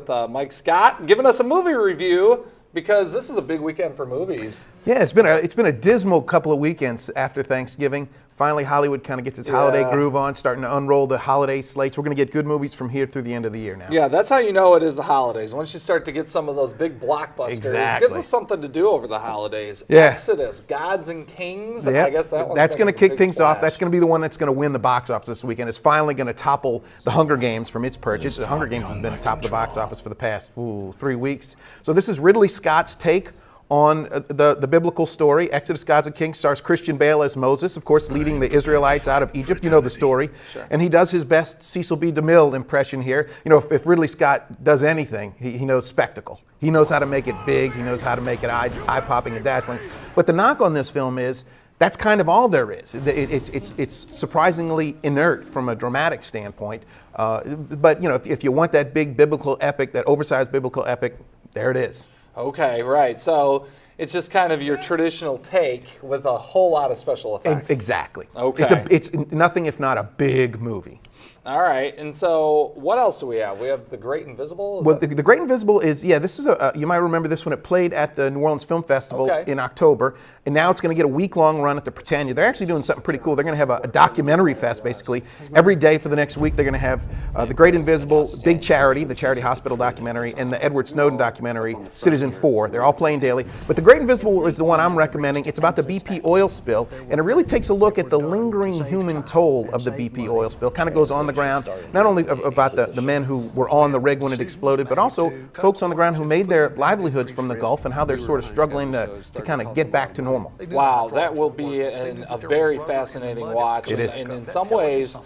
with Mike Scott, giving us a movie review because this is a big weekend for movies. Yeah, it's been a dismal couple of weekends after Thanksgiving. Finally, Hollywood kind of gets its holiday groove on, starting to unroll the holiday slates. We're going to get good movies from here through the end of the year now. Yeah, that's how you know it is the holidays. Once you start to get some of those big blockbusters, it gives us something to do over the holidays. Yeah. Exodus, Gods and Kings. Yeah. I guess that's going to kick things splash. off. That's going to be the one that's going to win the box office this weekend. It's finally going to topple The Hunger Games from its purchase. The Hunger Games has been top of the box office for the past 3 weeks. So this is Ridley Scott's take on the biblical story. Exodus, Gods and Kings stars Christian Bale as Moses, of course, leading the Israelites out of Egypt. You know the story. Sure. And he does his best Cecil B. DeMille impression here. You know, if Ridley Scott does anything, he knows spectacle. He knows how to make it big. He knows how to make it eye-popping and dazzling. But the knock on this film is that's kind of all there is. It's surprisingly inert from a dramatic standpoint. But, you know, if you want that big biblical epic, that oversized biblical epic, there it is. Okay, right. So it's just kind of your traditional take with a whole lot of special effects. Exactly. Okay. It's nothing if not a big movie. All right. And so what else do we have? We have The Great Invisible? The Great Invisible is, this is you might remember this when it played at the New Orleans Film Festival in October. And now it's going to get a week-long run at the Britannia. They're actually doing something pretty cool. They're going to have a documentary fest, basically. Every day for the next week, they're going to have The Great Invisible, Big Charity, the Charity Hospital documentary, and the Edward Snowden documentary, Citizen 4. They're all playing daily. But The Great Invisible is the one I'm recommending. It's about the BP oil spill, and it really takes a look at the lingering human toll of the BP oil spill. Kind of goes on the ground, not only about the men who were on the rig when it exploded, but also folks on the ground who made their livelihoods from the Gulf and how they're sort of struggling to kind of get back to normal. Wow, that will be a very fascinating watch. It is. And in some ways,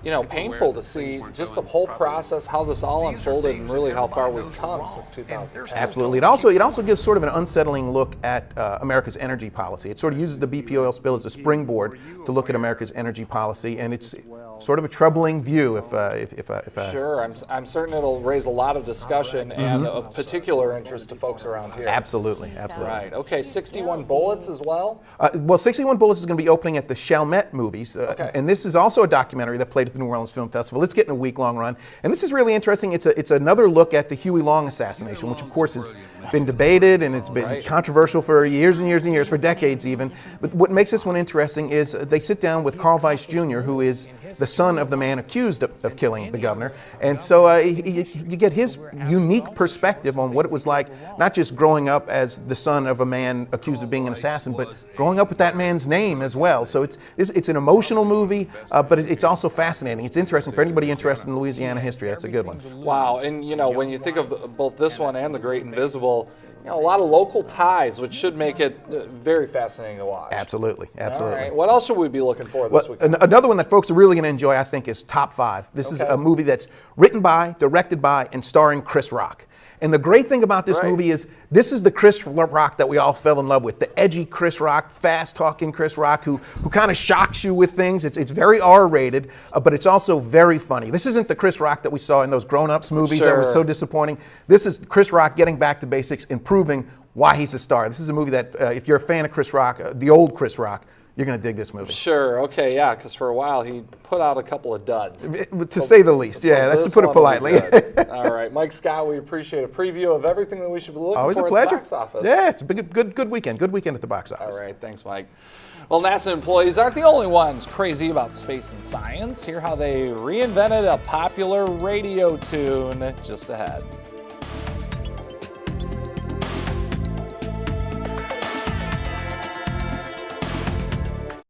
you know, painful to see just the whole process, how this all unfolded, and really how far we've come since 2010. Absolutely. It also gives sort of an unsettling look at America's energy policy. It sort of uses the BP oil spill as a springboard to look at America's energy policy, and it's sort of a troubling view. Sure, I'm certain it'll raise a lot of discussion and of particular interest to folks around here. Absolutely. Right. Okay. 61 Bullets as well. 61 Bullets is going to be opening at the Chalmette Movies, and this is also a documentary that played at the New Orleans Film Festival. It's getting a week-long run, and this is really interesting. It's another look at the Huey Long assassination, which of course has been debated and it's been controversial for years and years and years, for decades even. But what makes this one interesting is they sit down with Carl Weiss Jr., who is the son of the man accused of killing the governor, and so you get his unique perspective on what it was like, not just growing up as the son of a man accused of being an assassin, but growing up with that man's name as well. So it's an emotional movie, but it's also fascinating. It's interesting for anybody interested in Louisiana history. That's a good one. Wow, and you know, when you think of both this one and The Great Invisible, you know, a lot of local ties, which should make it very fascinating to watch. Absolutely. All right. What else should we be looking for this week? Another one that folks are really going to enjoy, I think, is Top 5. This is a movie that's written by, directed by, and starring Chris Rock. And the great thing about this movie is this is the Chris Rock that we all fell in love with. The edgy Chris Rock, fast-talking Chris Rock who kind of shocks you with things. It's very R-rated, but it's also very funny. This isn't the Chris Rock that we saw in those Grown Ups movies that were so disappointing. This is Chris Rock getting back to basics and proving why he's a star. This is a movie that, if you're a fan of Chris Rock, the old Chris Rock, you're going to dig this movie. Sure, okay, yeah, because for a while he put out a couple of duds. To say the least, that's to put it politely. All right, Mike Scott, we appreciate a preview of everything that we should be looking Always for a pleasure. at the box office. Yeah, it's a good weekend. Good weekend at the box office. All right, thanks, Mike. Well, NASA employees aren't the only ones crazy about space and science. Hear how they reinvented a popular radio tune just ahead.